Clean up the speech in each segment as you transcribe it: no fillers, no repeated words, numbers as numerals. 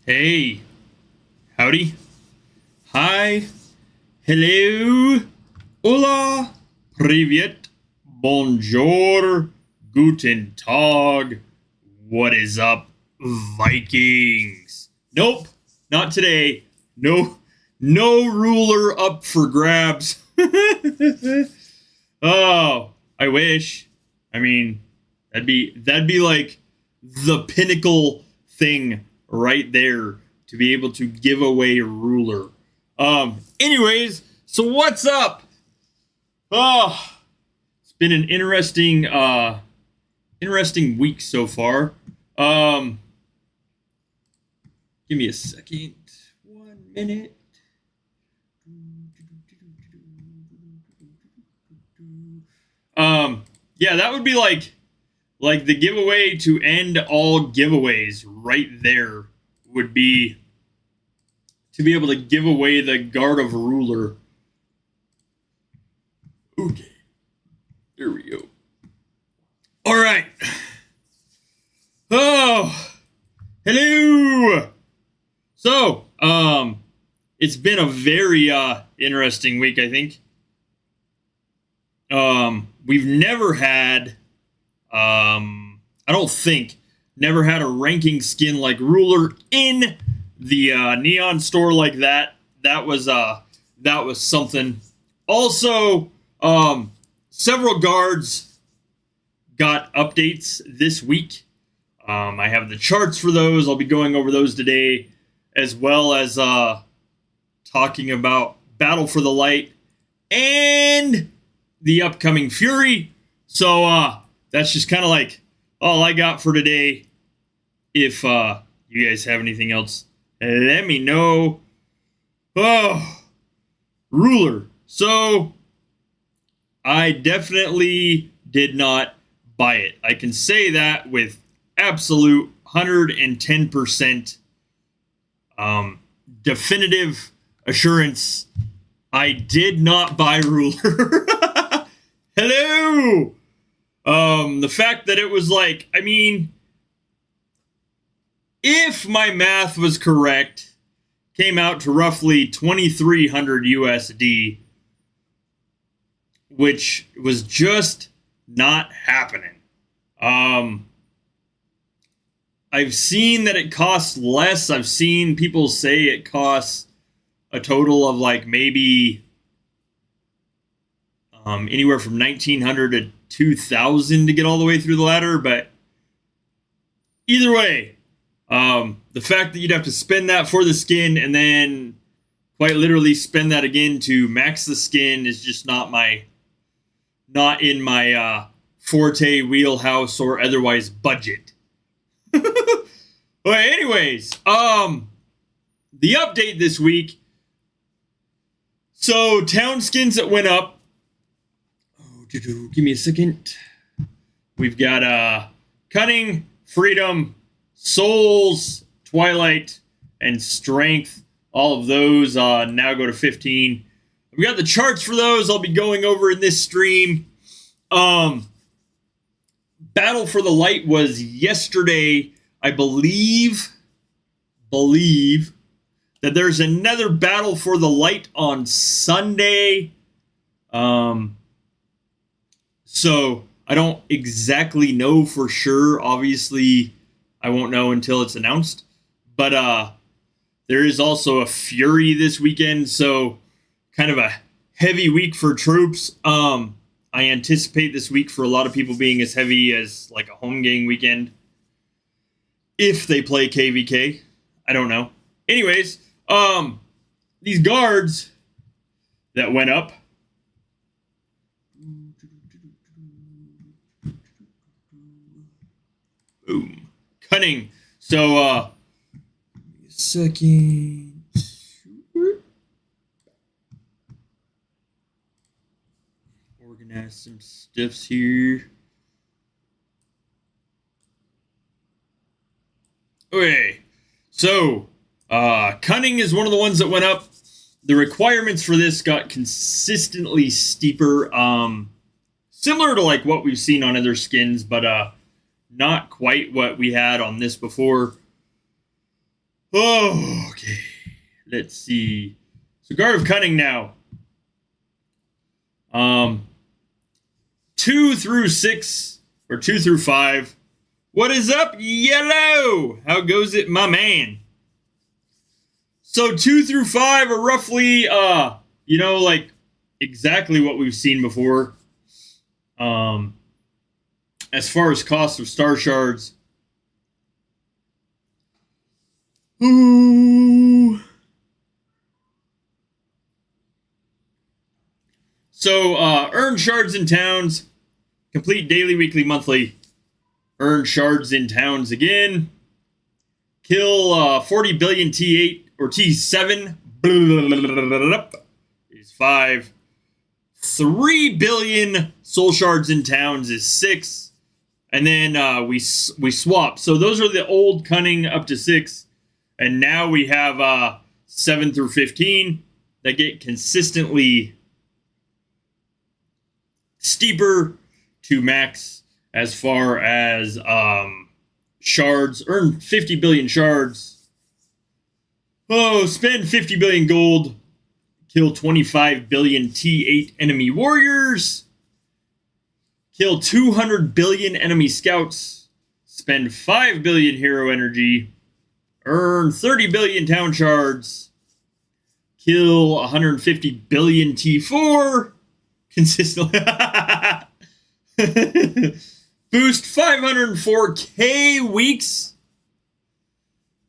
Hey, howdy, hi, hello, hola, привет, bonjour, guten Tag, what is up, Vikings? Nope, not today. No ruler up for grabs. Oh, I wish. I mean, that'd be like the pinnacle thing right there to be able to give away a ruler. Anyways, so what's up? Oh, it's been an interesting week so far. Give me a second. 1 minute. Yeah, that would be like the giveaway to end all giveaways right there would be to be able to give away the Guard of Ruler. Okay. There we go. All right. Oh, hello. So, it's been a very interesting week, I think. We've never had I don't think never had a ranking skin like Ruler in the Neon store like that. That was something. Also, several guards got updates this week. I have the charts for those. I'll be going over those today, as well as talking about Battle for the Light and the upcoming Fury. So that's just kind of like all I got for today. If you guys have anything else, let me know. Oh, Ruler. So I definitely did not buy it. I can say that with absolute 110% definitive assurance. I did not buy Ruler. Hello! The fact that it was like, I mean, if my math was correct, came out to roughly 2,300 USD, which was just not happening. I've seen that it costs less. I've seen people say it costs a total of like maybe anywhere from 1,900 to 2,000 to get all the way through the ladder. But either way, the fact that you'd have to spend that for the skin and then quite literally spend that again to max the skin is just not in my forte, wheelhouse, or otherwise budget. But anyways, the update this week. So town skins that went up. Oh, give me a second. We've got Cunning, Freedom, Souls, Twilight, and Strength. All of those now go to 15. We got the charts for those. I'll be going over in this stream. Battle for the Light was yesterday. I believe that there's another Battle for the Light on Sunday. So I don't exactly know for sure. Obviously, I won't know until it's announced. But there is also a Fury this weekend, so kind of a heavy week for troops. I anticipate this week for a lot of people being as heavy as like a home game weekend. If they play KVK. I don't know. Anyways, these guards that went up. Boom. Cunning. So, a second. Organize some stuffs here. Okay. So, Cunning is one of the ones that went up. The requirements for this got consistently steeper. Similar to like what we've seen on other skins, but not quite what we had on this before. Oh, okay. Let's see. So Guard of Cunning now. 2 through 6 or 2 through 5. What is up, Yellow? How goes it, my man? So 2 through 5 are roughly, like exactly what we've seen before. As far as cost of star shards. Ooh. So, earn shards in towns. Complete daily, weekly, monthly. Earn shards in towns again. Kill 40 billion T8 or T7 is 5. 3 billion soul shards in towns is 6. And then we swap. So those are the old Cunning up to 6. And now we have 7 through 15 that get consistently steeper to max as far as shards. Earn 50 billion shards. Oh, spend 50 billion gold. Kill 25 billion T8 enemy warriors. Kill 200 billion enemy scouts. Spend 5 billion hero energy. Earn 30 billion town shards. Kill 150 billion T4. Consistently. Boost 504k weeks.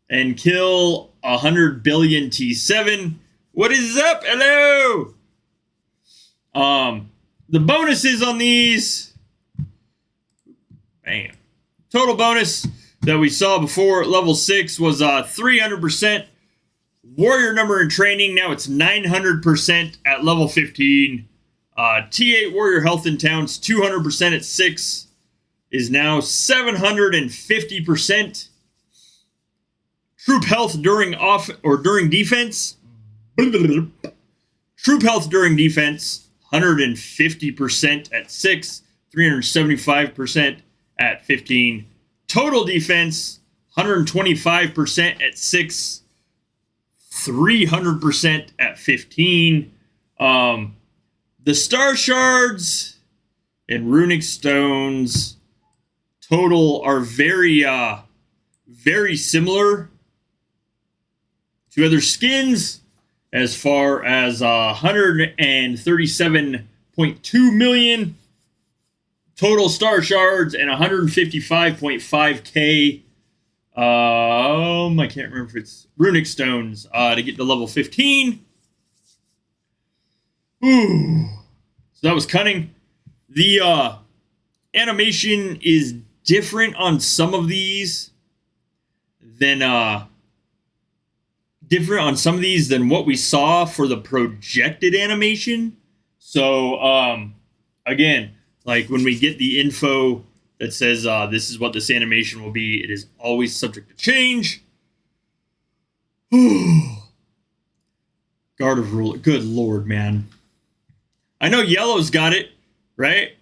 And kill 100 billion T7. What is up? Hello. The bonuses on these. Bam. Total bonus that we saw before at level 6 was 300%. Warrior number in training. Now it's 900% at level 15. T8 warrior health in towns 200% at 6 is now 750%. Troop health during defense. Troop health during defense 150% at 6, 375% at 15. Total defense 125% at 6, 300% at 15. The star shards and runic stones total are very similar to other skins, as far as 137.2 million total star shards and 155.5k. I can't remember if it's runic stones to get to level 15. Ooh. So that was cunning. The animation is different on some of these than what we saw for the projected animation. So again, like when we get the info that says this is what this animation will be, it is always subject to change. Guard of Ruler. Good Lord, man. I know yellow's got it, right?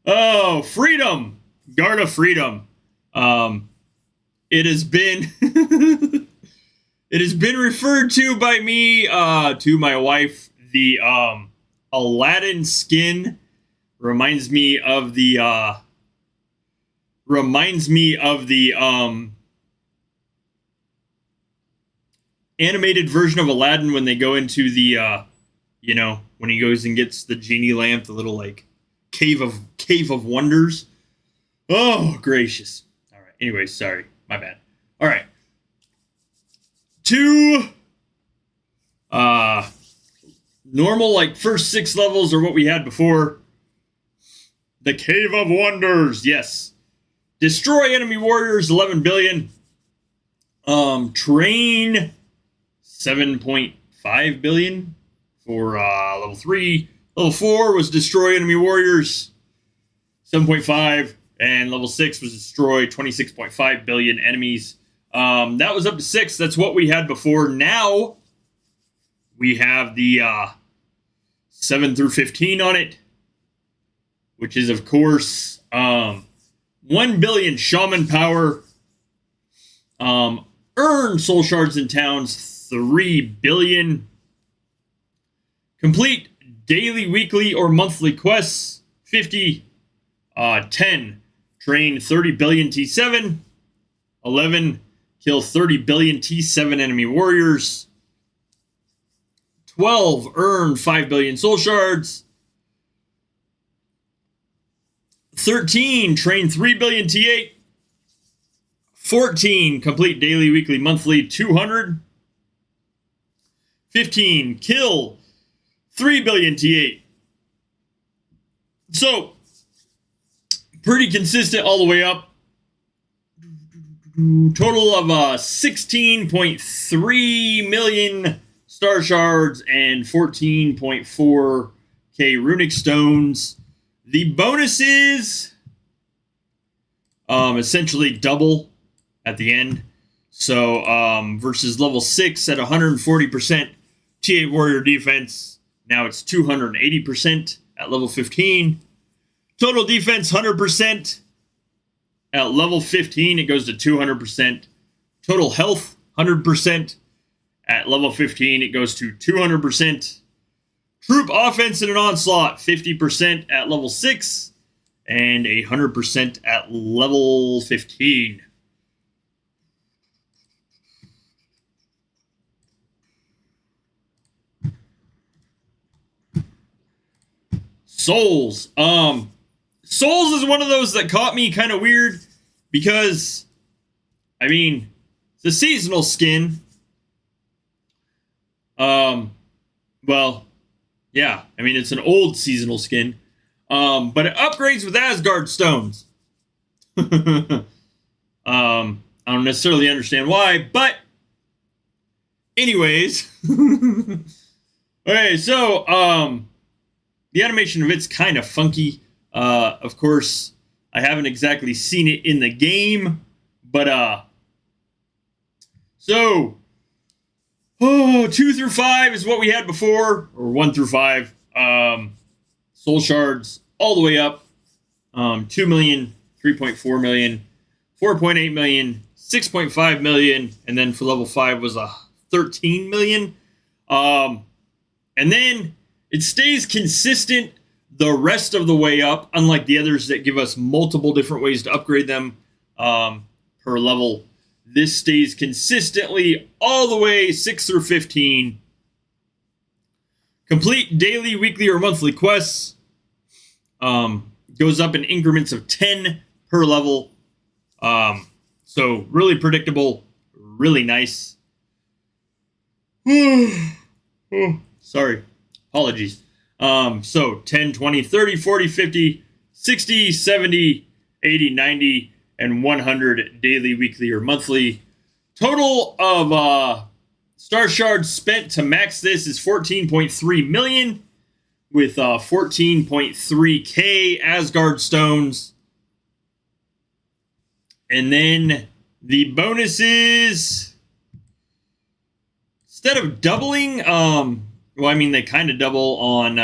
Oh, freedom. Guard of Freedom. It has been referred to by me to my wife. The Aladdin skin reminds me of the animated version of Aladdin when they go into the when he goes and gets the genie lamp, the little like cave of wonders. Oh, gracious. All right. Anyway, sorry. My bad. All right. 2 normal, like, first 6 levels are what we had before. The Cave of Wonders. Yes. Destroy enemy warriors, 11 billion. Train, 7.5 billion for level 3. Level 4 was destroy enemy warriors, 7.5. And level 6 was destroy 26.5 billion enemies. That was up to 6. That's what we had before. Now we have the 7 through 15 on it, which is, of course, 1 billion shaman power. Earn soul shards in towns, 3 billion. Complete daily, weekly, or monthly quests, 50. 10. Train 30 billion T7. 11. Kill 30 billion T7 enemy warriors. 12. Earn 5 billion soul shards. 13. Train 3 billion T8. 14. Complete daily, weekly, monthly, 200. 15. Kill 3 billion T8. So, pretty consistent all the way up. Total of 16.3 million star shards and 14.4k runic stones. The bonuses essentially double at the end. So versus level 6 at 140% T8 warrior defense, now it's 280% at level 15. Total defense 100%. At level 15, it goes to 200%. Total health 100%. At level 15, it goes to 200%. Troop offense in an onslaught 50% at level 6 and 100% at level 15. Souls. Souls is one of those that caught me kind of weird because, I mean, it's a seasonal skin. Well, yeah, I mean, it's an old seasonal skin. But it upgrades with Asgard stones. I don't necessarily understand why, but anyways, Okay, so the animation of it's kind of funky. Of course, I haven't exactly seen it in the game, but so 2 through 5 is what we had before, or 1 through 5. Soul shards all the way up. 2 million, 3.4 million, 4.8 million, 6.5 million, and then for level 5 was 13 million. And then it stays consistent the rest of the way up, unlike the others that give us multiple different ways to upgrade them per level. This stays consistently all the way 6 through 15. Complete daily, weekly, or monthly quests. Goes up in increments of 10 per level. So really predictable, really nice. Sorry, apologies. So 10, 20, 30, 40, 50, 60, 70, 80, 90, and 100 daily, weekly, or monthly. Total of star shards spent to max this is 14.3 million, with 14.3k Asgard stones. And then the bonuses, instead of doubling, well, I mean, they kind of double on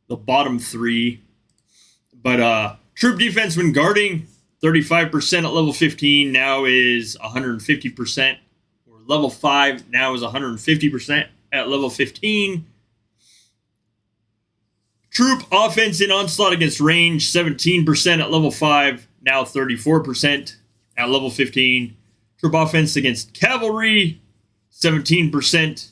the bottom 3. But troop defense when guarding, 35% at level 15 now is 150%. Or level 5 now is 150% at level 15. Troop offense in onslaught against range, 17% at level 5, now 34% at level 15. Troop offense against cavalry, 17%,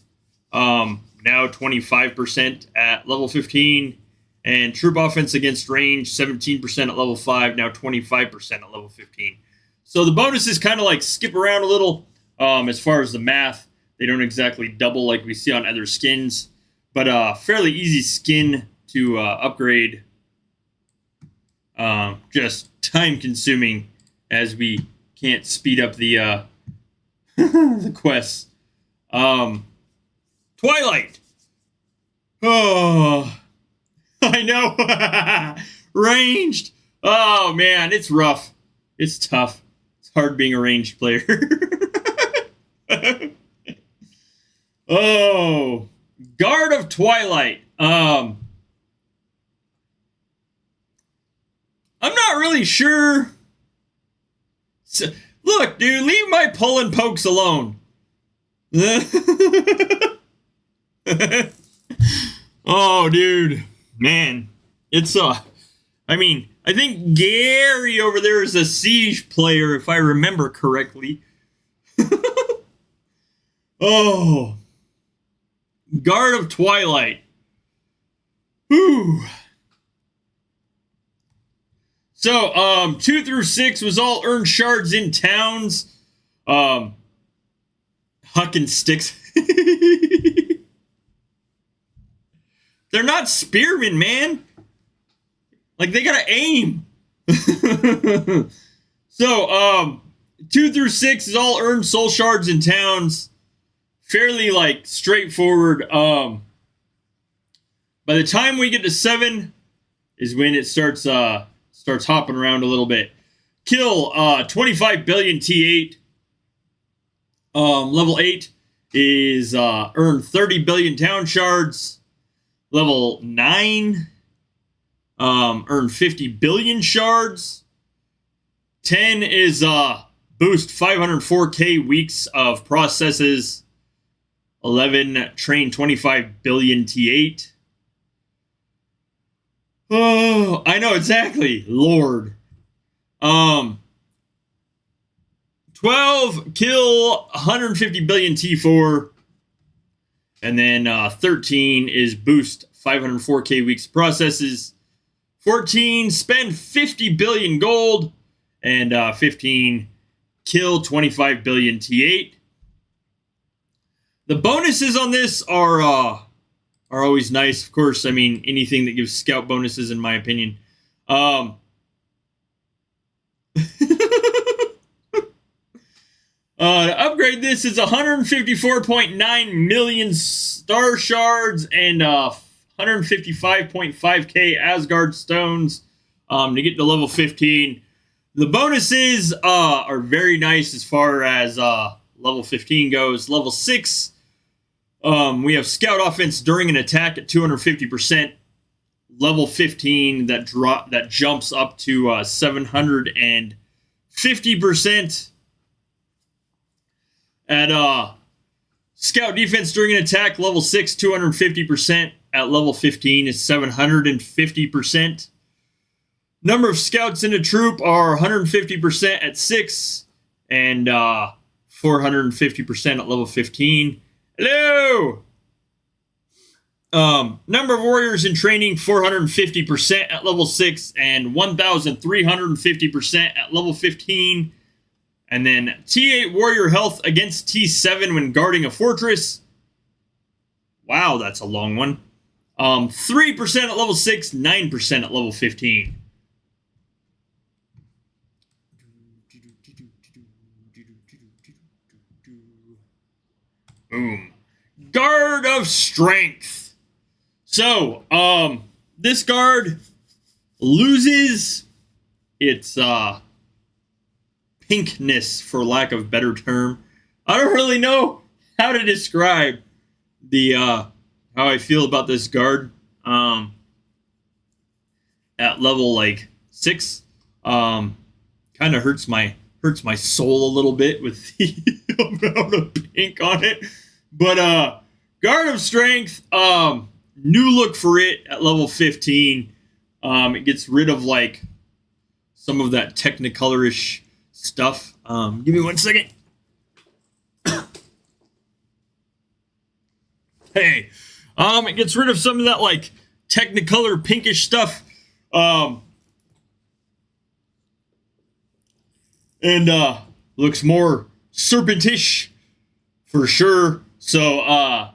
now 25% at level 15. And troop offense against range, 17% at level 5, now 25% at level 15. So the bonuses kind of like skip around a little as far as the math. They don't exactly double like we see on other skins, but fairly easy skin to upgrade. Just time consuming as we can't speed up the the quests. Twilight. Oh, I know. Ranged. Oh man, it's rough. It's tough. It's hard being a ranged player. Oh, Guard of Twilight. I'm not really sure. So, look, dude, leave my pull and pokes alone. Oh, dude, man, it's I mean, I think Gary over there is a siege player, if I remember correctly. Oh, Guard of Twilight. Whew. So, 2 through 6 was all earn shards in towns. Huck and sticks. They're not spearmen, man. Like, they gotta aim. So, 2 through 6 is all earn soul shards in towns. Fairly, like, straightforward. By the time we get to 7 is when it starts hopping around a little bit. Kill 25 billion T8. Level 8 is earn 30 billion town shards. Level 9, earn 50 billion shards. 10 is boost 504k weeks of processes. 11, train 25 billion T8. Oh, I know exactly. Lord. 12, kill 150 billion T4. And then 13 is boost 504k weeks processes. 14, spend 50 billion gold. And 15, kill 25 billion T8. The bonuses on this are always nice. Of course, I mean, anything that gives scout bonuses, in my opinion. To upgrade this is 154.9 million star shards and 155.5k Asgard stones to get to level 15. The bonuses are very nice as far as level 15 goes. Level 6, we have Scout Offense during an attack at 250%. Level 15 that jumps up to 750%. At Scout Defense during an attack, level 6, 250%. At level 15 is 750%. Number of scouts in a troop are 150% at 6 and 450% at level 15. Hello! Number of warriors in training, 450% at level 6 and 1,350% at level 15. And then T8 warrior health against T7 when guarding a fortress. Wow, that's a long one. 3% at level 6, 9% at level 15. Boom. Guard of Strength. So, this guard loses its pinkness, for lack of a better term. I don't really know how to describe the how I feel about this guard. At level like 6, kind of hurts my soul a little bit with the amount of pink on it. But Guard of Strength, new look for it at level 15. It gets rid of like some of that Technicolor-ish stuff. Give me 1 second. Hey, it gets rid of some of that like Technicolor pinkish stuff. And looks more serpentish for sure. So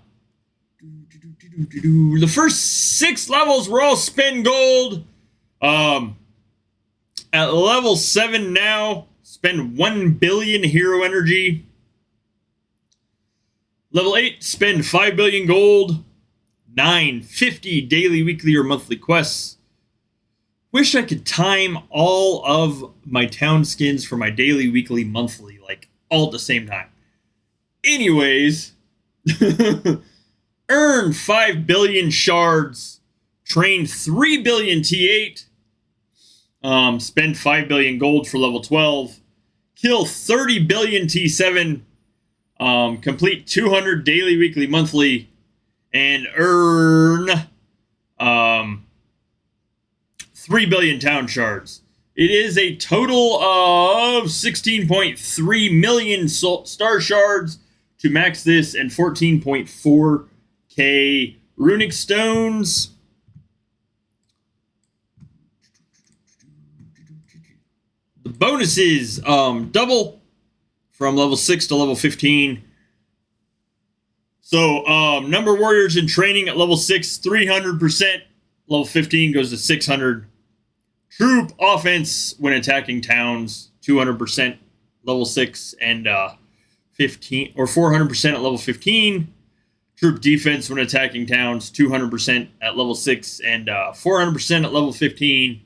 the first 6 levels were all spend gold. At level 7 now, spend 1 billion hero energy. Level 8, spend 5 billion gold. 9, 50 daily, weekly, or monthly quests. Wish I could time all of my town skins for my daily, weekly, monthly, like all at the same time. Anyways, earn 5 billion shards, train 3 billion T8, spend 5 billion gold for level 12, kill 30 billion T7, complete 200 daily, weekly, monthly, and earn 3 billion town shards. It is a total of 16.3 million star shards to max this and 14.4k runic stones. The bonuses double from level 6 to level 15. So number of warriors in training at level 6, 300%. Level 15 goes to 600. Troop offense when attacking towns, 200% level 6 and 15 or 400% at level 15. Troop defense when attacking towns, 200% at level 6 and 400% at level 15.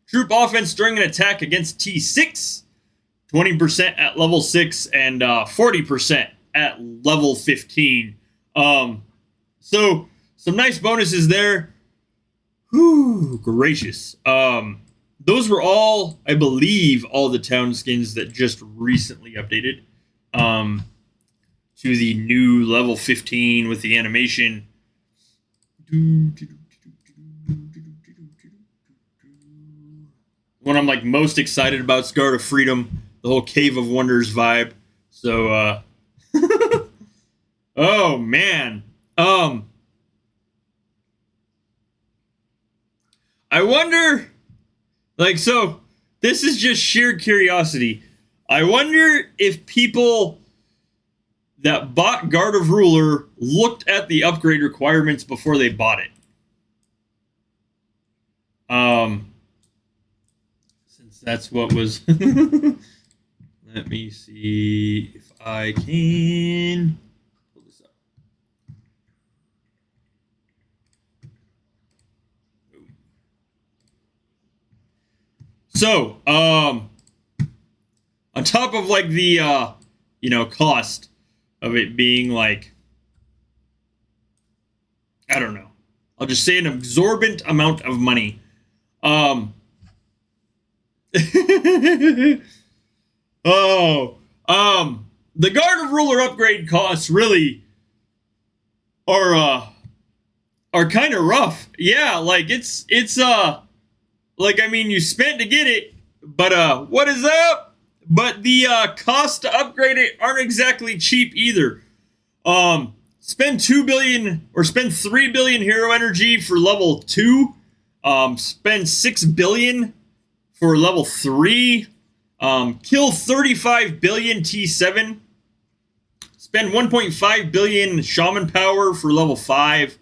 Troop offense during an attack against T6, 20% at level 6 and 40% at level 15. So some nice bonuses there. Whew, gracious. Those were all, I believe, all the town skins that just recently updated to the new level 15 with the animation. What I'm like most excited about is Guard of Freedom, the whole Cave of Wonders vibe. So, oh man, I wonder. Like, so, this is just sheer curiosity. I wonder if people that bought Guard of Ruler looked at the upgrade requirements before they bought it. Since that's what was... Let me see if I can pull this up. So, on top of like the cost of it being like, I don't know, I'll just say an exorbitant amount of money. The Guard of Ruler upgrade costs really are kind of rough. Yeah, like it's like, I mean, you spent to get it, but what is up? But the cost to upgrade it aren't exactly cheap either. Spend 2 billion or spend 3 billion hero energy for level 2. Spend 6 billion for level 3. Kill 35 billion T7. Spend 1.5 billion shaman power for level 5.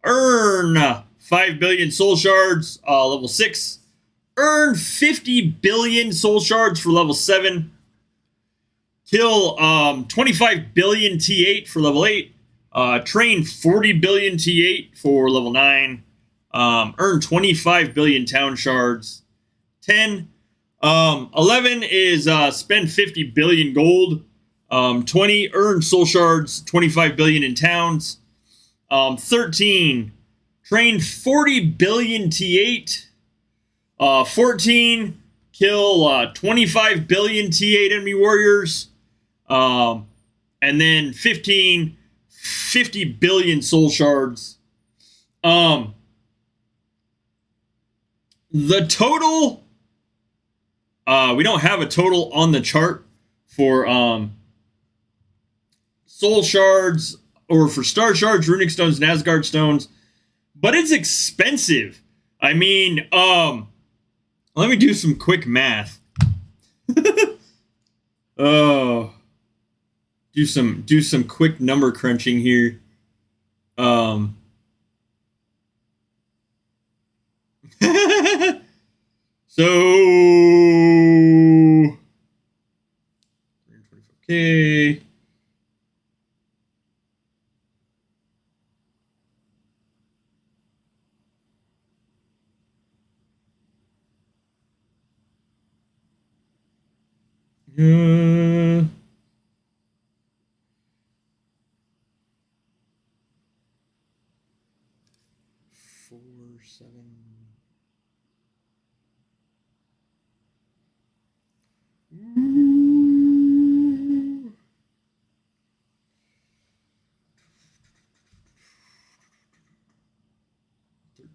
Earn 5 billion soul shards, level 6. Earn 50 billion soul shards for level 7. Kill 25 billion T8 for level 8. Train 40 billion T8 for level 9. Earn 25 billion town shards. 10. 11 is spend 50 billion gold. 20, earn soul shards, 25 billion in towns. 13, train 40 billion T8. 14, kill 25 billion T8 enemy warriors. And then 15, 50 billion soul shards. The total, we don't have a total on the chart for soul shards or for star shards, runic stones, and Asgard stones, but it's expensive. I mean, let me do some quick math. Oh, do some quick number crunching here. So 325k. Yeah. Four, 7. Ooh.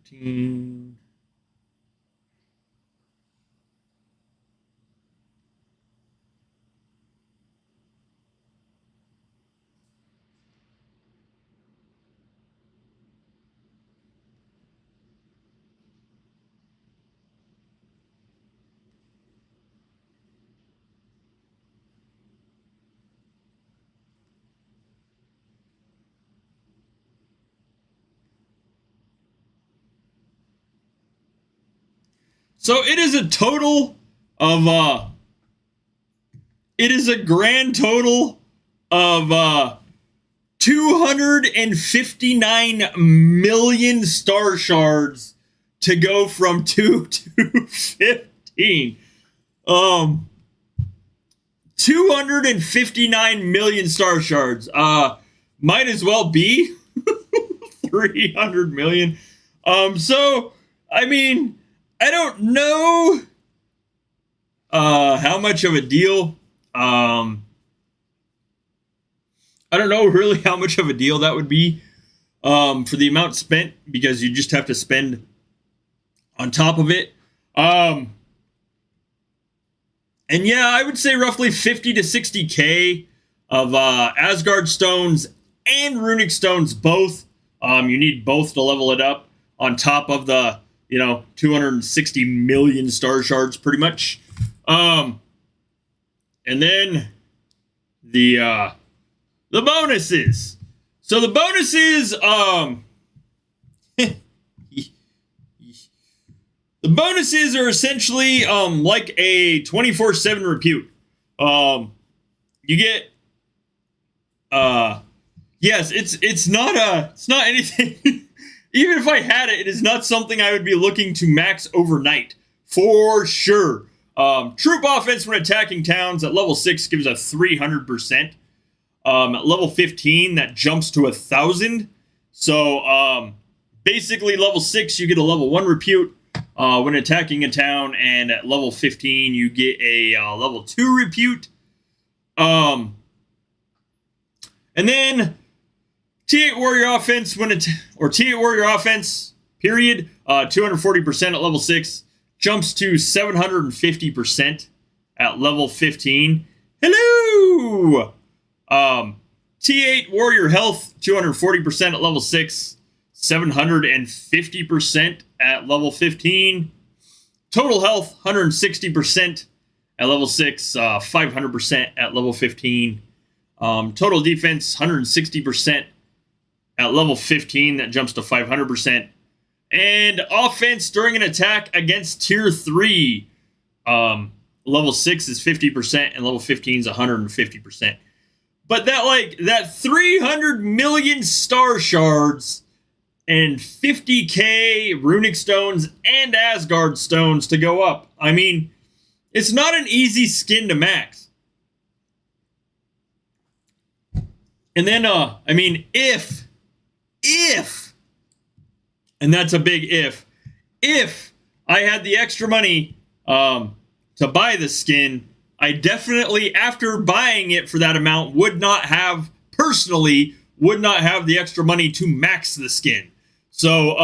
13. So it is a total of it is a grand total of 259 million star shards to go from 2 to 15. 259 million star shards. Might as well be 300 million. So I mean, I don't know how much of a deal. I don't know really how much of a deal that would be for the amount spent, because you just have to spend on top of it. And yeah, I would say roughly 50 to 60k of Asgard stones and runic stones both. You need both to level it up, on top of the 260 million star shards pretty much. And then the bonuses. So the bonuses, the bonuses are essentially like a 24/7 repute. You get Yes, it's not anything. Even if I had it, it is not something I would be looking to max overnight for sure. Troop offense when attacking towns at level 6 gives a 300%. At level 15, that jumps to 1,000. So basically, level 6, you get a level 1 repute when attacking a town, and at level 15, you get a level 2 repute. And then T8 Warrior offense or T8 Warrior offense period 240% at level 6 jumps to 750% at level 15. Hello. T8 Warrior health 240% at level 6, 750% at level 15. Total health 160% at level 6, 500% at level 15. Total defense 160% at level 15, that jumps to 500%. And offense during an attack against tier 3, level 6 is 50% and level 15 is 150%. But that 300 million star shards and 50k runic stones and Asgard stones to go up. I mean, it's not an easy skin to max. And then, I mean, if, and that's a big if I had the extra money to buy the skin, I definitely, after buying it for that amount, would not have the extra money to max the skin. So,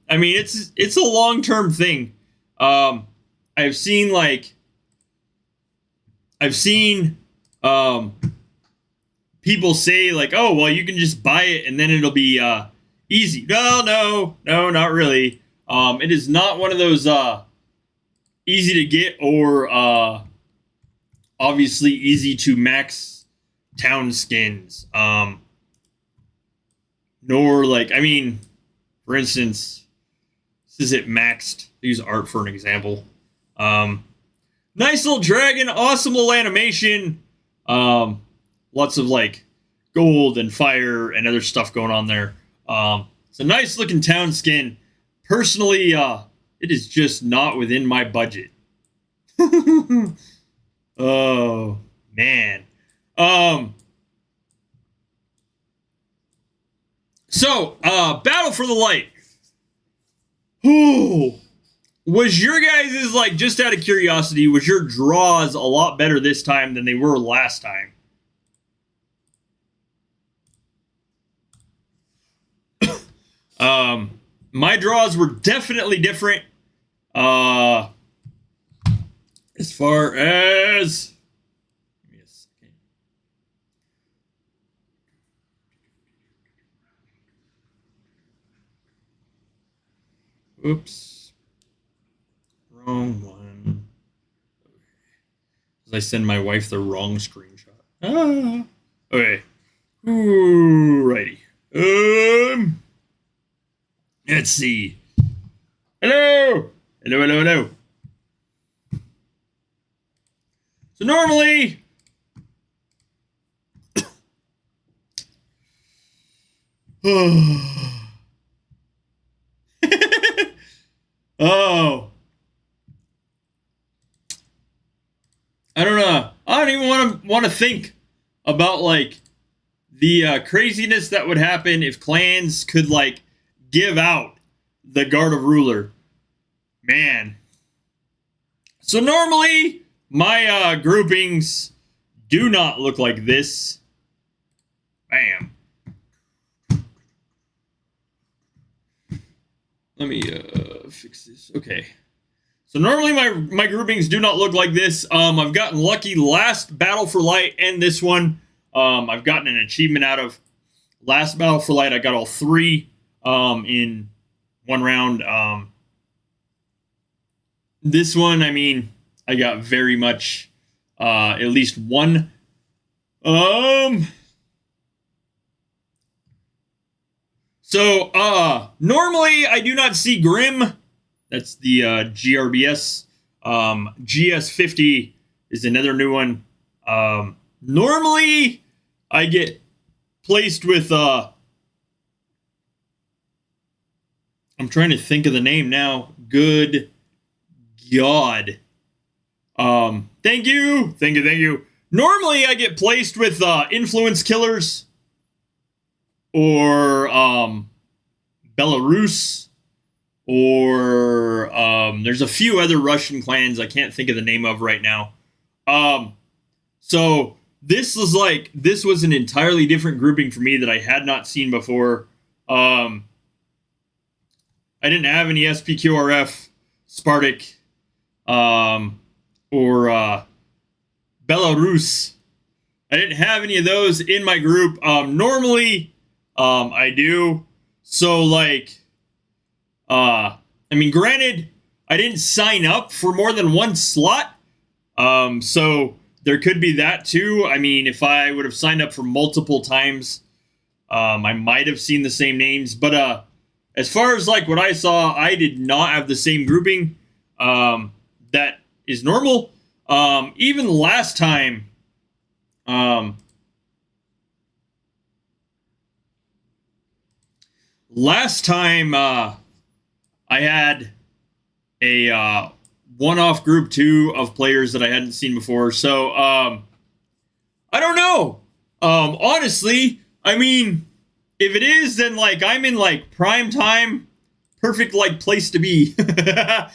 I mean, it's a long-term thing. I've seen people say like, oh, well, you can just buy it and then it'll be easy. No, not really. It is not one of those easy to get or obviously easy to max town skins. Nor like, I mean, for instance, this is it maxed. Use art for an example. Nice little dragon, awesome little animation. Lots of like gold and fire and other stuff going on there. It's a nice looking town skin. Personally, it is just not within my budget. Oh man. So, Battle for the Light. Ooh. Was your guys', like, just out of curiosity, was your draws a lot better this time than they were last time? My draws were definitely different. As far as... Give me a second. Oops. Wrong one. I send my wife the wrong screenshot. Okay. Alrighty. Let's see. Hello. So normally, oh. I don't know. I don't even want to think about like the craziness that would happen if clans could like give out the Guard of Ruler. Man. So normally my groupings do not look like this. Bam. Let me fix this. Okay. So normally my groupings do not look like this. I've gotten lucky last Battle for Light and this one. I've gotten an achievement out of last Battle for Light. I got all 3 in one round. This one, I mean, I got very much at least one. So normally I do not see Grim. That's the GRBS. GS50 is another new one. Normally, I get placed with I'm trying to think of the name now. Good God. Thank you. Thank you. Thank you. Normally I get placed with influence killers or Belarus or there's a few other Russian clans I can't think of the name of right now. So this was an entirely different grouping for me that I had not seen before. I didn't have any SPQRF, Spartak, or Belarus. I didn't have any of those in my group. Normally, I do. So, like, I mean, granted, I didn't sign up for more than one slot. So there could be that too. I mean, if I would have signed up for multiple times, I might have seen the same names. But as far as like what I saw, I did not have the same grouping. That is normal. Even last time, I had a one-off group 2 of players that I hadn't seen before. So I don't know. Honestly, I mean, if it is, then like I'm in like prime time, perfect like place to be. I'm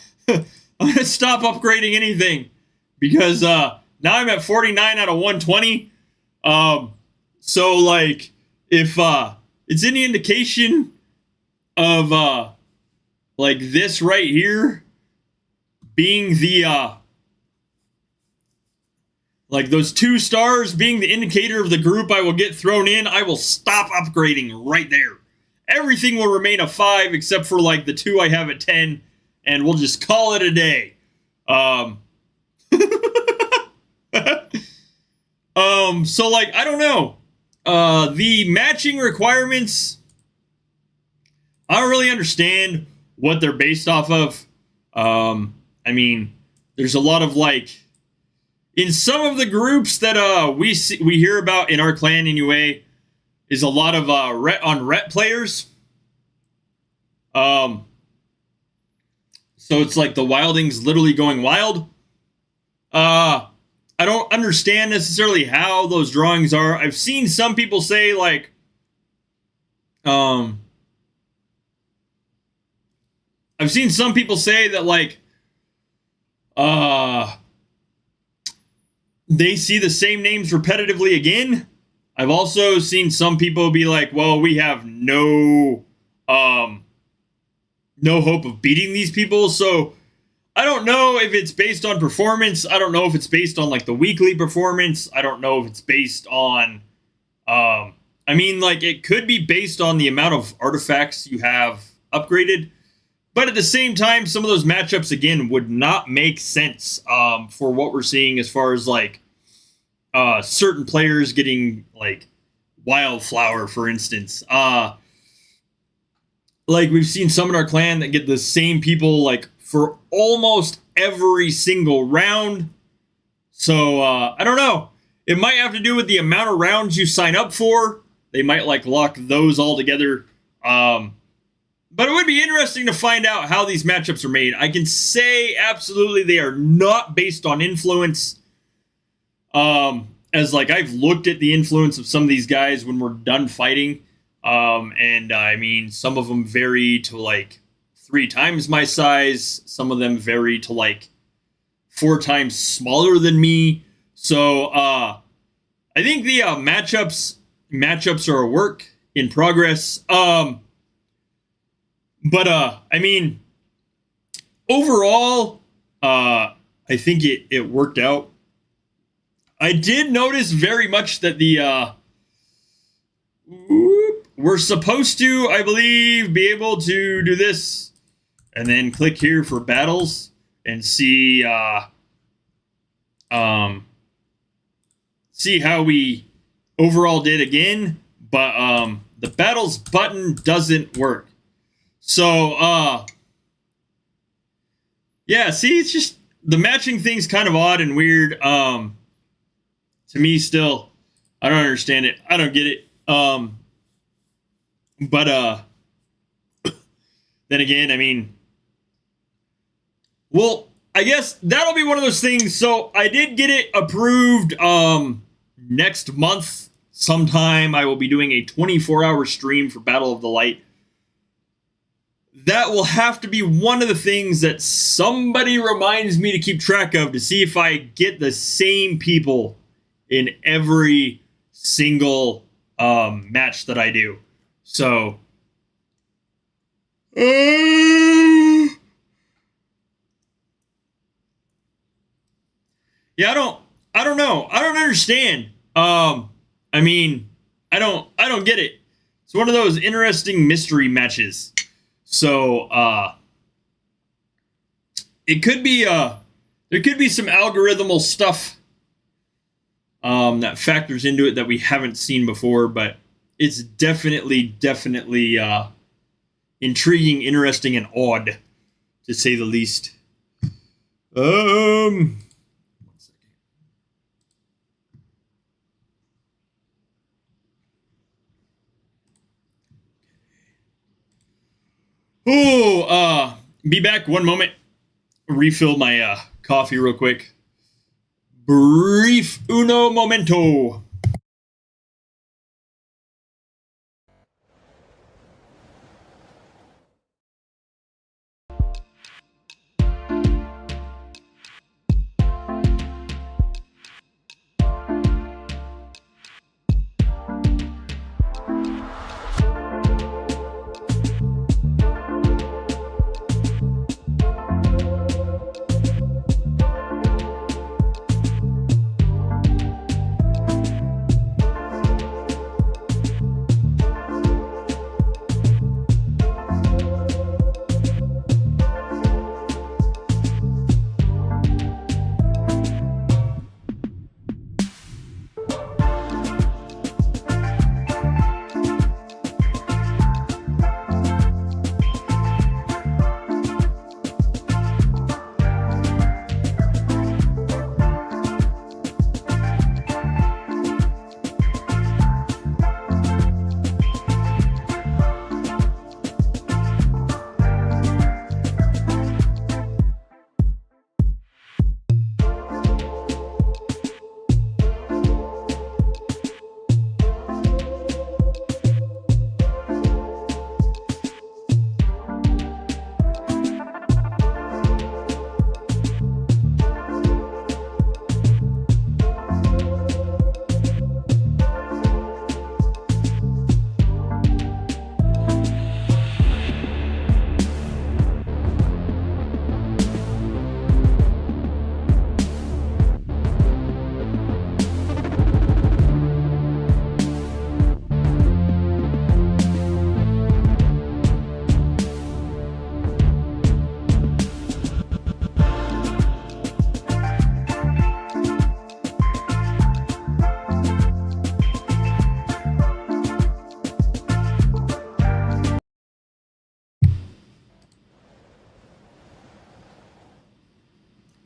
gonna stop upgrading anything because now I'm at 49 out of 120. So like if it's any indication of like this right here being the like those 2 stars being the indicator of the group I will get thrown in, I will stop upgrading right there. Everything will remain a 5 except for like the 2 I have at 10, and we'll just call it a day. So like I don't know. The matching requirements, I don't really understand what they're based off of. I mean, there's a lot of like in some of the groups that we hear about in our clan anyway, is a lot of ret players. So it's like the wildings literally going wild. I don't understand necessarily how those drawings are. I've seen some people say like I've seen some people say that like they see the same names repetitively again. I've also seen some people be like, well, we have no hope of beating these people. So I don't know if it's based on performance. I don't know if it's based on like the weekly performance. I don't know if it's based on I mean, like it could be based on the amount of artifacts you have upgraded. But at the same time, some of those matchups, again, would not make sense for what we're seeing as far as, like, certain players getting, like, Wildflower, for instance. Like, we've seen some in our clan that get the same people, like, for almost every single round. So, I don't know. It might have to do with the amount of rounds you sign up for. They might, like, lock those all together. But it would be interesting to find out how these matchups are made. I can say absolutely they are not based on influence. As like I've looked at the influence of some of these guys when we're done fighting. And I mean, some of them vary to like 3 times my size. Some of them vary to like 4 times smaller than me. So I think the matchups are a work in progress. But, I mean, overall, I think it worked out. I did notice very much that we're supposed to, I believe, be able to do this and then click here for battles and see how we overall did again. But the battles button doesn't work. So, yeah, see, it's just, the matching thing's kind of odd and weird, to me still. I don't understand it. I don't get it. Um, but then again, I mean, well, I guess that'll be one of those things. So I did get it approved. Next month sometime I will be doing a 24-hour stream for Battle of the Light. That will have to be one of the things that somebody reminds me to keep track of, to see if I get the same people in every single match that I do. So yeah, I don't know. I don't understand. I mean, I don't get it. It's one of those interesting mystery matches. So, it could be, there could be some algorithmal stuff, that factors into it that we haven't seen before, but it's definitely, intriguing, interesting, and odd, to say the least. One second. Oh, be back one moment. Refill my coffee real quick. Brief uno momento.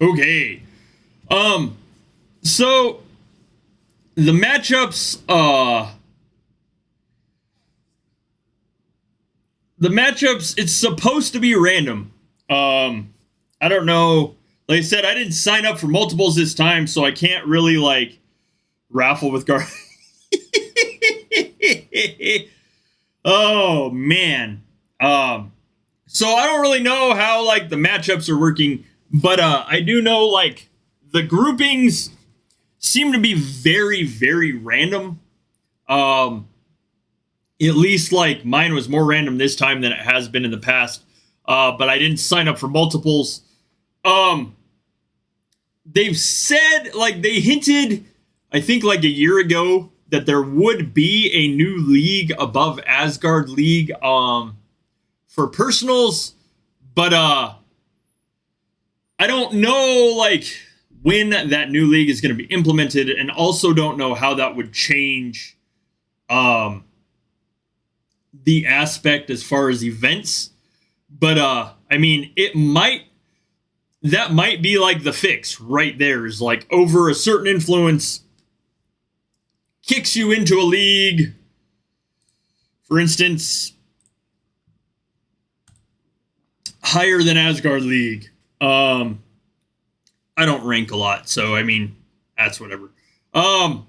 Okay. So the matchups, it's supposed to be random. I don't know. Like I said, I didn't sign up for multiples this time, so I can't really like raffle with guard. Oh man. So I don't really know how like the matchups are working, but I do know like the groupings seem to be very, very random. At least like mine was more random this time than it has been in the past. But I didn't sign up for multiples. They've said, like they hinted, I think like a year ago, that there would be a new league above Asgard League for personals, but I don't know like when that new league is going to be implemented, and also don't know how that would change the aspect as far as events. But I mean, that might be like the fix right there, is like over a certain influence kicks you into a league For instance, higher than Asgard League. I don't rank a lot, so I mean, that's whatever. I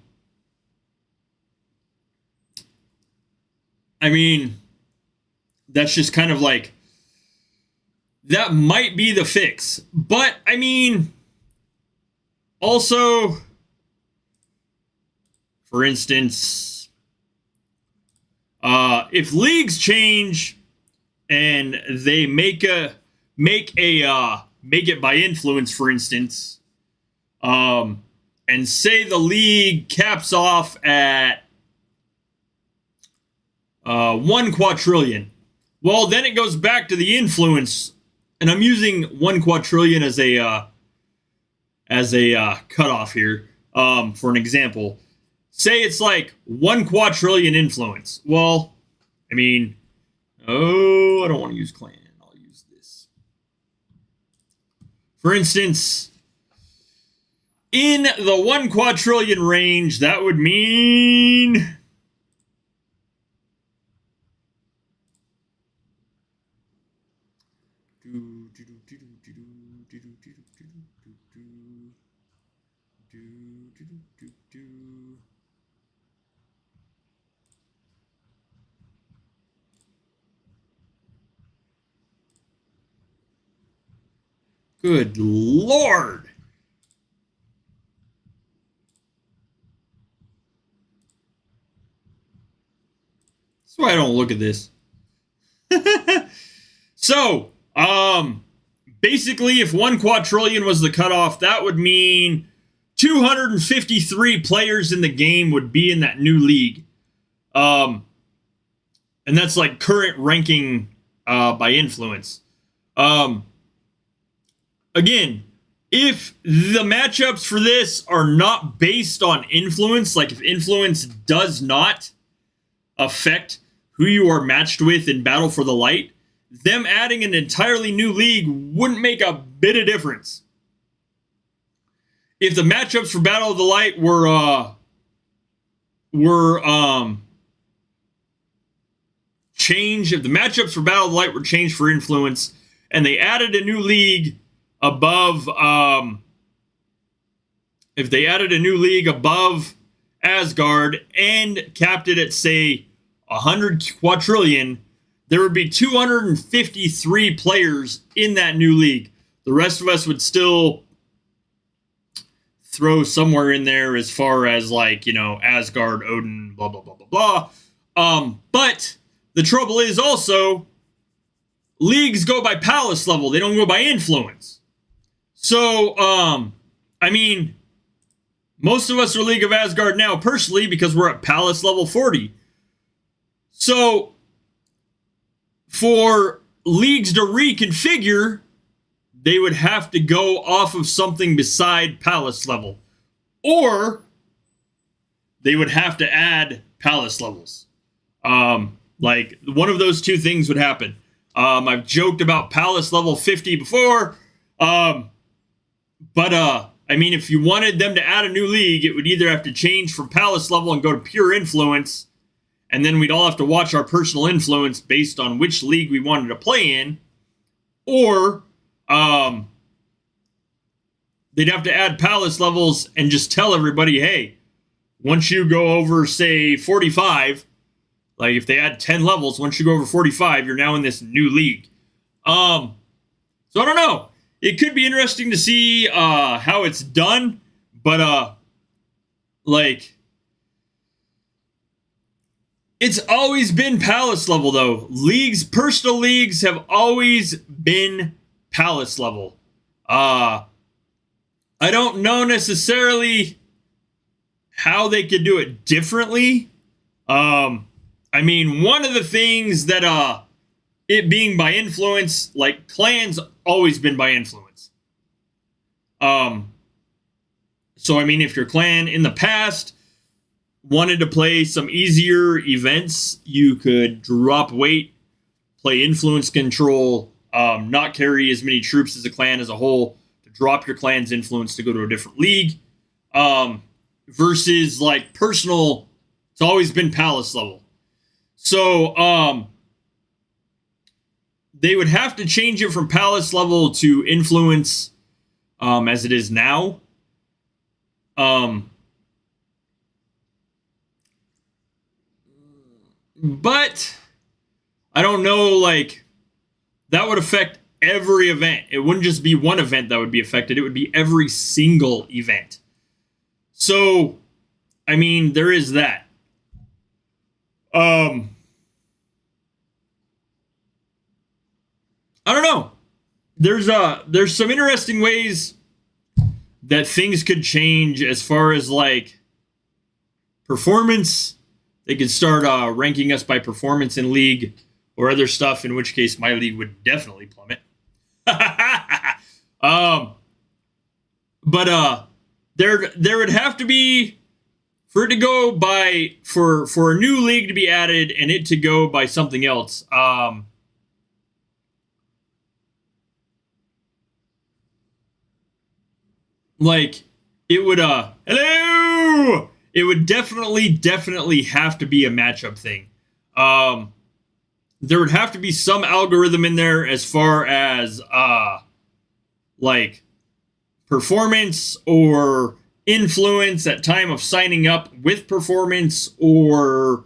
mean, that's just kind of like, that might be the fix. But, I mean, also, for instance, if leagues change and they make it by influence, for instance, and say the league caps off at 1 quadrillion. Well, then it goes back to the influence, and I'm using 1 quadrillion as a cutoff here for an example. Say it's like 1 quadrillion influence. Well, I mean, I don't want to use clan. I'll use this. For instance, in the 1 quadrillion range, that would mean good Lord. That's why I don't look at this. So, basically, if 1 quadrillion was the cutoff, that would mean 253 players in the game would be in that new league. And that's like current ranking by influence. Again, if the matchups for this are not based on influence, like if influence does not affect who you are matched with in Battle for the Light, them adding an entirely new league wouldn't make a bit of difference. If the matchups for Battle of the Light were changed, if the matchups for Battle of the Light were changed for influence, and they added a new league above, if they added a new league above Asgard and capped it at, say, 100 quadrillion, there would be 253 players in that new league. The rest of us would still throw somewhere in there as far as, like, you know, Asgard, Odin, blah, blah, blah, blah, blah. But the trouble is also, leagues go by palace level. They don't go by influence. So, I mean, most of us are League of Asgard now personally because we're at palace level 40. So, for leagues to reconfigure, they would have to go off of something beside palace level. Or they would have to add palace levels. Like, one of those two things would happen. I've joked about palace level 50 before. But I mean, if you wanted them to add a new league, it would either have to change from palace level and go to pure influence, and then we'd all have to watch our personal influence based on which league we wanted to play in, or they'd have to add palace levels and just tell everybody, hey, once you go over, say, 45, like if they add 10 levels, once you go over 45, you're now in this new league. So I don't know. It could be interesting to see how it's done, but like, it's always been palace level though. Leagues, personal leagues have always been palace level. I don't know necessarily how they could do it differently. I mean, one of the things that it being by influence, like clans always been by influence. So I mean, if your clan in the past wanted to play some easier events, you could drop weight, play influence control, not carry as many troops as a clan as a whole, to drop your clan's influence to go to a different league. Versus like personal, it's always been palace level. So, they would have to change it from palace level to influence, as it is now. But I don't know, like, that would affect every event. It wouldn't just be one event that would be affected. It would be every single event. So, I mean, there is that. I don't know. There's some interesting ways that things could change as far as like performance. They could start ranking us by performance in league or other stuff, in which case my league would definitely plummet. But there would have to be, for it to go by, for a new league to be added and it to go by something else. Like, it would hello, it would definitely have to be a matchup thing. There would have to be some algorithm in there as far as like performance or influence at time of signing up with performance, or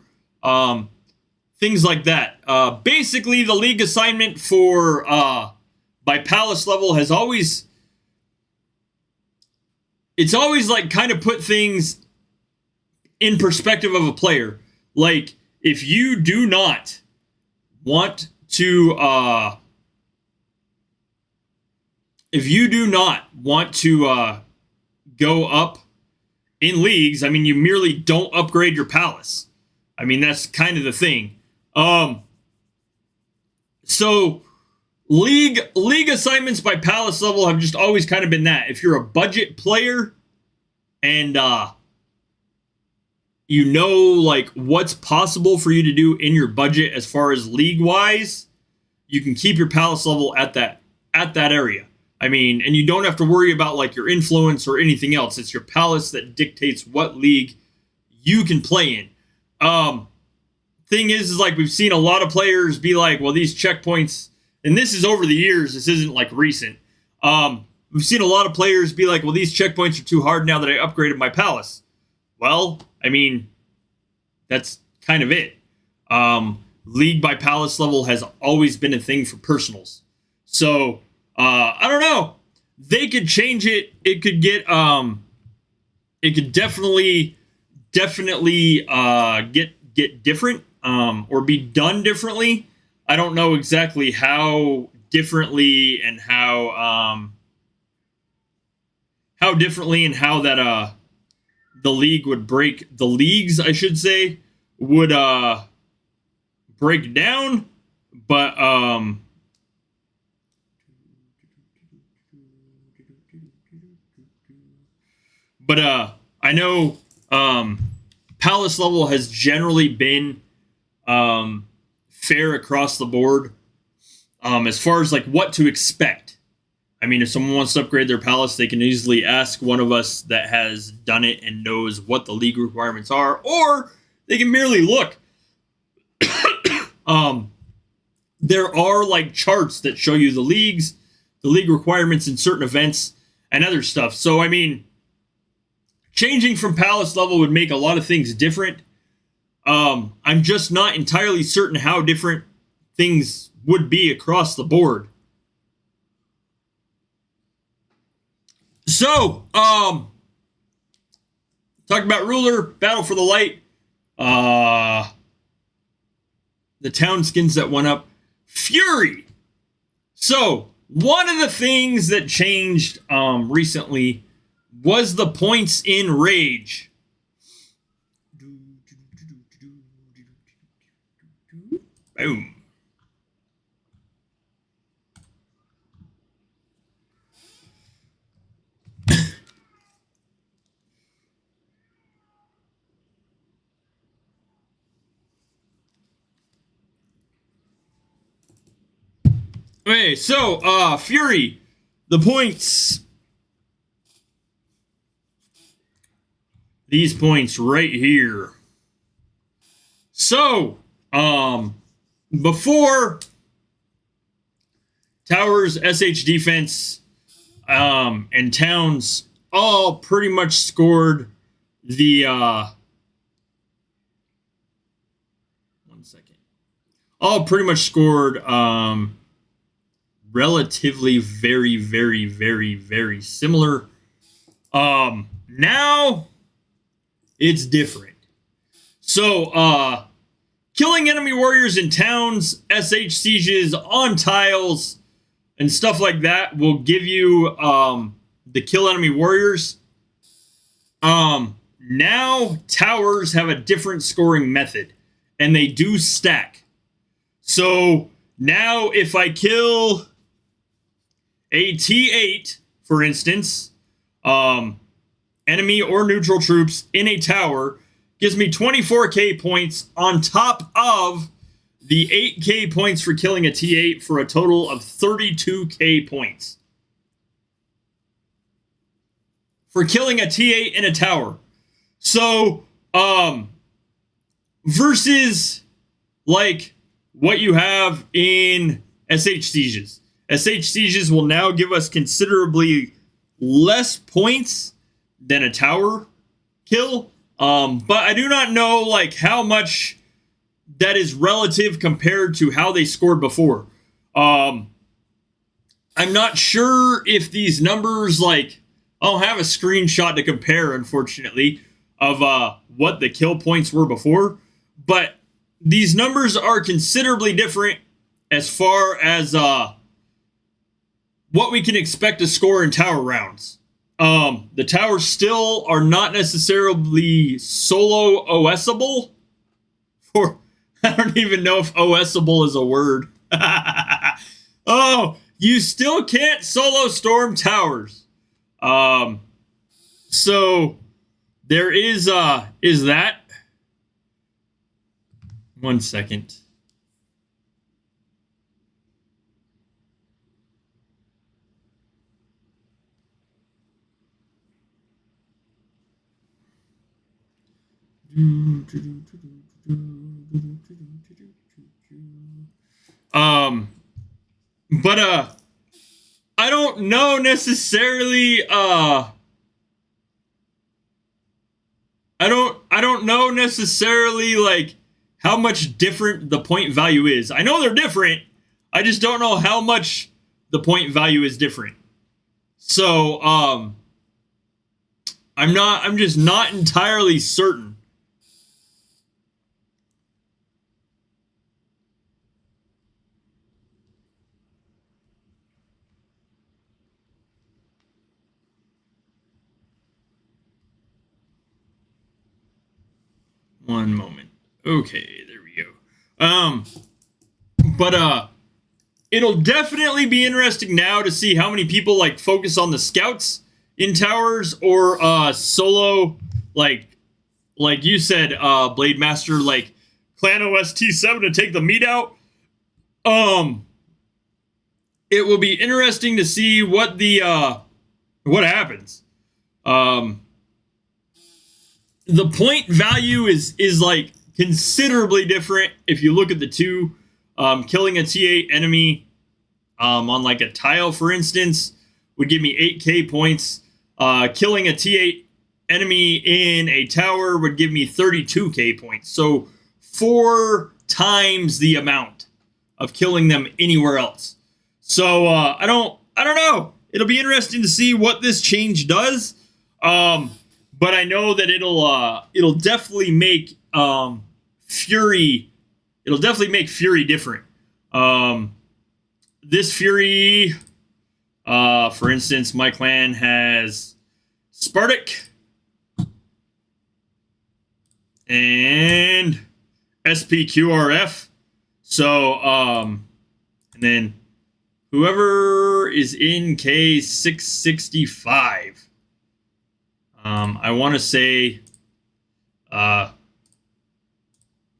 things like that. Basically, the league assignment for by palace level has always, it's always like kind of put things in perspective of a player. Like, if you do not want to go up in leagues, I mean, you merely don't upgrade your palace. I mean, that's kind of the thing. So league assignments by palace level have just always kind of been that. If you're a budget player and you know, like, what's possible for you to do in your budget as far as league wise, you can keep your palace level at that area. I mean, and you don't have to worry about like your influence or anything else. It's your palace that dictates what league you can play in. Thing is like, we've seen a lot of players be like, well, these checkpoints, and this is over the years, this isn't like recent. We've seen a lot of players be like, well, these checkpoints are too hard now that I upgraded my palace. Well, I mean, that's kind of it. League by palace level has always been a thing for personals. So, I don't know. They could change it. It could get, it could definitely get different, or be done differently. I don't know exactly how differently and how that the league would break, the leagues, I should say, would break down, but I know palace level has generally been fair across the board, as far as like what to expect. I mean, if someone wants to upgrade their palace, they can easily ask one of us that has done it and knows what the league requirements are, or they can merely look. There are like charts that show you the league requirements in certain events and other stuff. So, I mean, changing from palace level would make a lot of things different. I'm just not entirely certain how different things would be across the board. So, talking about ruler, battle for the light, the town skins that went up, fury. So, one of the things that changed recently was the points in rage. Boom. Okay, so fury, the points. These points right here. So, Before, towers, SH defense, and towns all pretty much scored the 1 second. All pretty much scored relatively very, very, very, very similar. Now it's different. So, killing enemy warriors in towns, SH sieges on tiles, and stuff like that will give you the kill enemy warriors. Now towers have a different scoring method, and they do stack. So now if I kill a T8, for instance, enemy or neutral troops in a tower, gives me 24k points on top of the 8k points for killing a T8 for a total of 32k points. For killing a T8 in a tower. So, versus like what you have in SH sieges. SH sieges will now give us considerably less points than a tower kill. But I do not know like how much that is relative compared to how they scored before. I'm not sure if these numbers, like, I don't have a screenshot to compare, unfortunately, of what the kill points were before, but these numbers are considerably different as far as what we can expect to score in tower rounds. The towers still are not necessarily solo OSable. I don't even know if OSable is a word. Oh, you still can't solo storm towers. So there is that. 1 second. But I don't know necessarily I don't know necessarily like how much different the point value is. I know they're different. I just don't know how much the point value is different. So I'm just not entirely certain. One moment. Okay, there we go. But it'll definitely be interesting now to see how many people like focus on the scouts in towers or solo, like you said, Blade Master, like Clan OST7 to take the meat out. It will be interesting to see what the what happens. The point value is like considerably different if you look at the two. Killing a T8 enemy on like a tile, for instance, would give me 8k points. Killing a T8 enemy in a tower would give me 32k points. So 4 times the amount of killing them anywhere else. So I don't know. It'll be interesting to see what this change does. But I know that it'll definitely make Fury. It'll definitely make Fury different. This Fury, for instance, my clan has Spartak and SPQRF. So, and then whoever is in K665. I want to say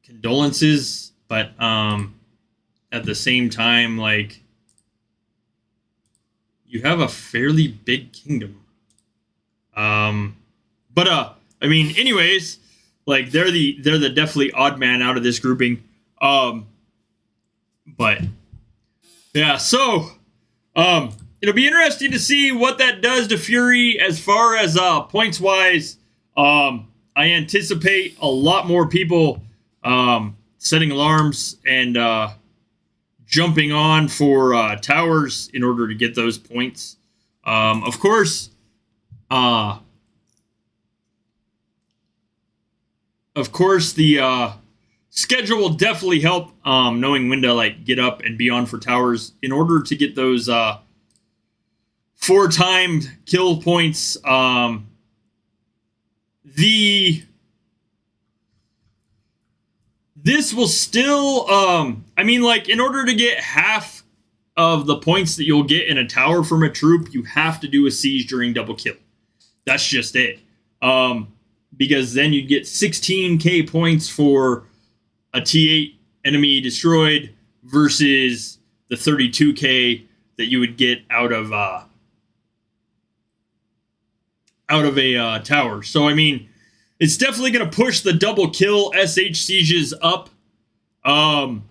condolences, but at the same time, like, you have a fairly big kingdom. But I mean, anyways, like they're the definitely odd man out of this grouping. But yeah, so it'll be interesting to see what that does to Fury as far as points wise. I anticipate a lot more people setting alarms and jumping on for towers in order to get those points. Of course, the schedule will definitely help, knowing when to like get up and be on for towers in order to get those 4-timed kill points. This will still, I mean, like, in order to get half of the points that you'll get in a tower from a troop, you have to do a siege during double kill. That's just it. Because then you'd get 16k points for a T8 enemy destroyed versus the 32k that you would get out of a tower. So, I mean, it's definitely going to push the double kill SH sieges up. And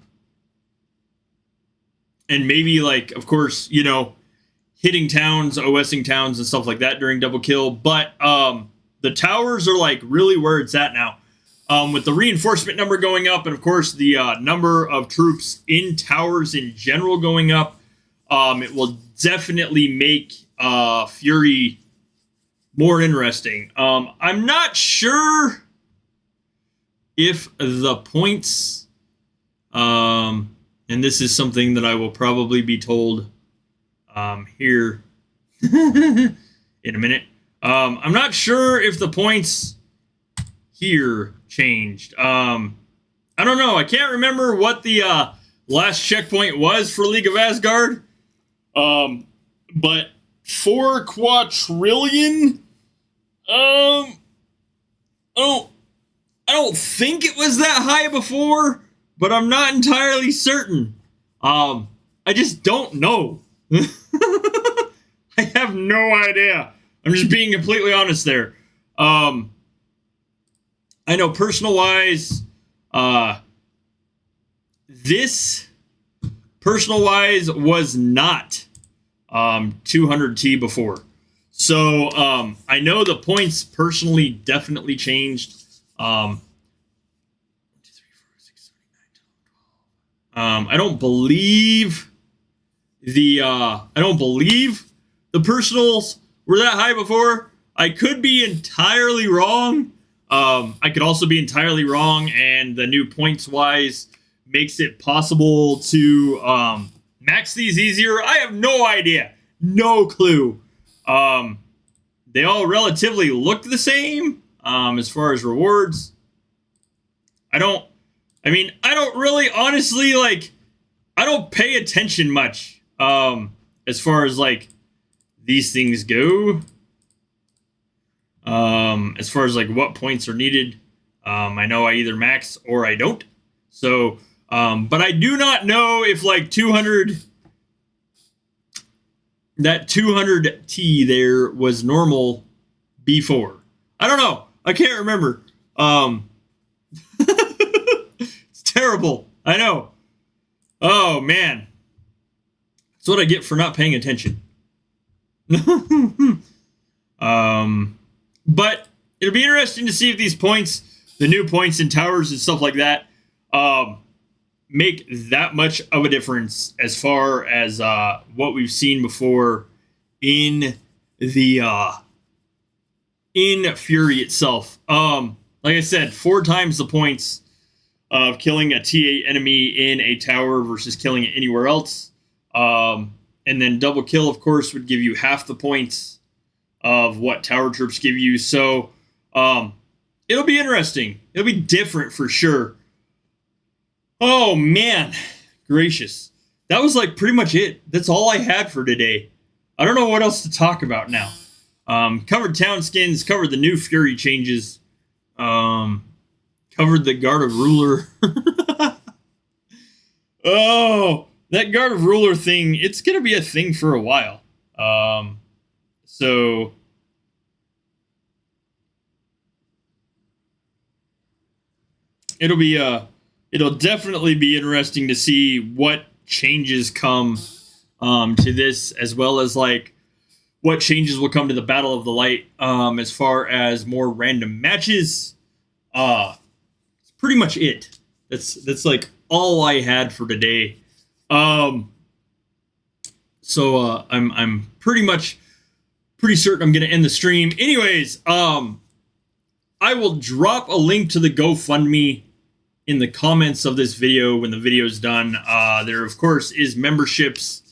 maybe, like, of course, you know, hitting towns, OSing towns and stuff like that during double kill. But the towers are, like, really where it's at now. With the reinforcement number going up and, of course, the number of troops in towers in general going up, it will definitely make Fury more interesting. I'm not sure if the points, and this is something that I will probably be told here in a minute. I'm not sure if the points here changed. I don't know. I can't remember what the last checkpoint was for League of Asgard. But 4 quadrillion. I don't think it was that high before, but I'm not entirely certain. I just don't know. I have no idea. I'm just being completely honest there. I know personal wise, this personal wise was not 200T before. So I know the points personally definitely changed. I don't believe the personals were that high before. I could be entirely wrong. I could also be entirely wrong, and the new points wise makes it possible to max these easier. I have no idea. No clue. They all relatively look the same as far as rewards. I don't really honestly, like, I don't pay attention much as far as like these things go. As far as like what points are needed, I know I either max or I don't. So, but I do not know if like 200, that 200T there was normal before. I don't know. I can't remember. It's terrible. I know. Oh man. That's what I get for not paying attention. But it'll be interesting to see if these points, the new points in towers and stuff like that, make that much of a difference as far as what we've seen before in the in Fury itself. Like I said, 4 times the points of killing a T8 enemy in a tower versus killing it anywhere else. And then double kill, of course, would give you half the points of what tower troops give you. So it'll be interesting. It'll be different for sure. Oh, man. Gracious. That was like pretty much it. That's all I had for today. I don't know what else to talk about now. Covered town skins, covered the new Fury changes, covered the Guard of Ruler. Oh, that Guard of Ruler thing, it's going to be a thing for a while. So it'll be it'll definitely be interesting to see what changes come to this, as well as like what changes will come to the Battle of the Light as far as more random matches. It's pretty much it. That's like all I had for today. So I'm pretty certain I'm gonna end the stream. Anyways, I will drop a link to the GoFundMe in the comments of this video when the video is done. There, of course, is memberships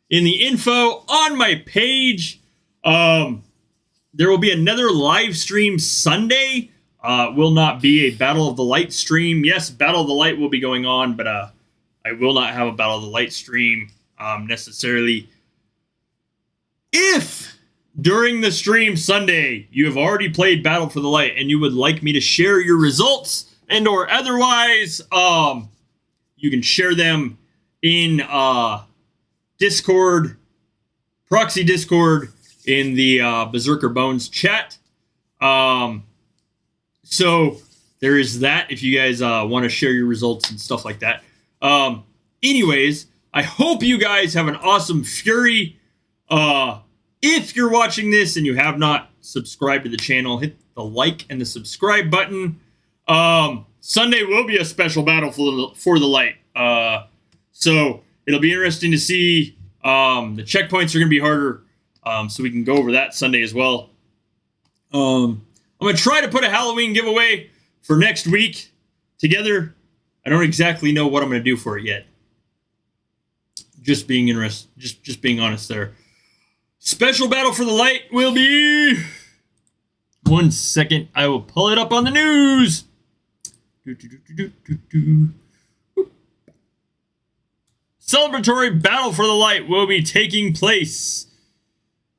in the info on my page. There will be another live stream Sunday. Will not be a Battle of the Light stream. Yes, Battle of the Light will be going on, but I will not have a Battle of the Light stream necessarily. If during the stream Sunday you have already played Battle for the Light and you would like me to share your results and or otherwise, you can share them in Discord, proxy Discord, in the Berserkr Bones chat. So there is that if you guys want to share your results and stuff like that. Anyways, I hope you guys have an awesome Fury. If you're watching this and you have not subscribed to the channel, hit the like and the subscribe button. Sunday will be a special battle for the light. So it'll be interesting to see. The checkpoints are going to be harder. So we can go over that Sunday as well. I'm going to try to put a Halloween giveaway for next week together. I don't exactly know what I'm going to do for it yet. Just being honest there. Special Battle for the Light will be... 1 second. I will pull it up on the news. Celebratory Battle for the Light will be taking place.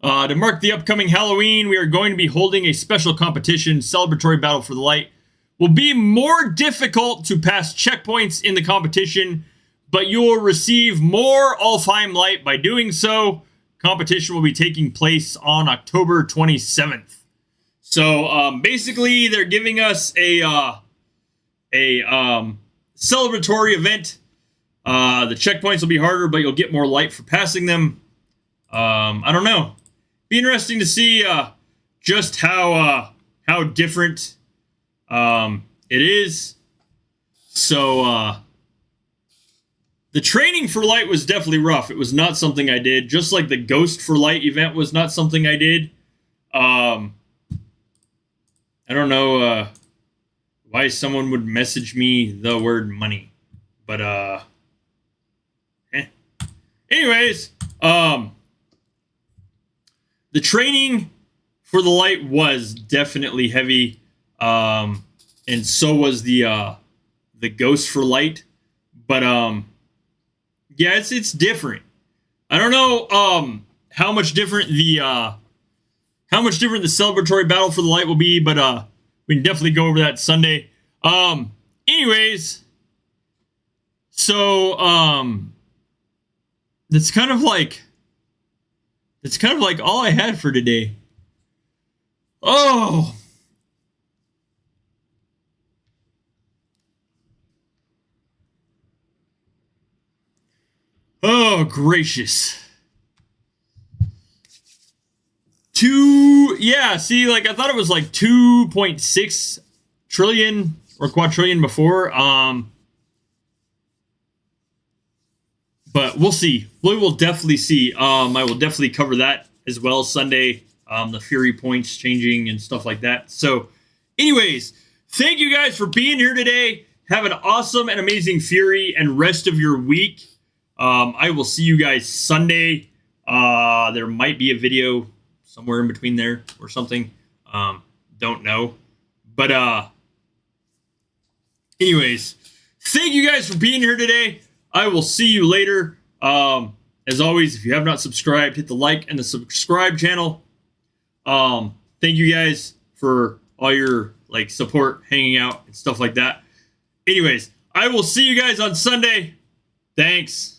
To mark the upcoming Halloween, we are going to be holding a special competition. Celebratory Battle for the Light will be more difficult to pass checkpoints in the competition, but you will receive more Alfheim Light by doing so. Competition will be taking place on October 27th. So basically, they're giving us a celebratory event. The checkpoints will be harder, but you'll get more light for passing them. I don't know. Be interesting to see just how different it is. So the training for light was definitely rough. It was not something I did. Just like the Ghost for Light event was not something I did. I don't know why someone would message me the word money, but anyways, the training for the light was definitely heavy, and so was the Ghost for Light. But yeah, it's different. I don't know how much different the celebratory Battle for the Light will be, but we can definitely go over that Sunday. Anyways, so that's kind of like all I had for today. Oh, gracious. Yeah, see, like I thought it was like 2.6 trillion or quadrillion before. But we'll see. We will definitely see. I will definitely cover that as well Sunday. The Fury points changing and stuff like that. So, anyways, thank you guys for being here today. Have an awesome and amazing Fury and rest of your week. I will see you guys Sunday. There might be a video somewhere in between there or something. Don't know. But anyways, thank you guys for being here today. I will see you later. As always, if you have not subscribed, hit the like and the subscribe channel. Thank you guys for all your support, hanging out, and stuff like that. Anyways, I will see you guys on Sunday. Thanks.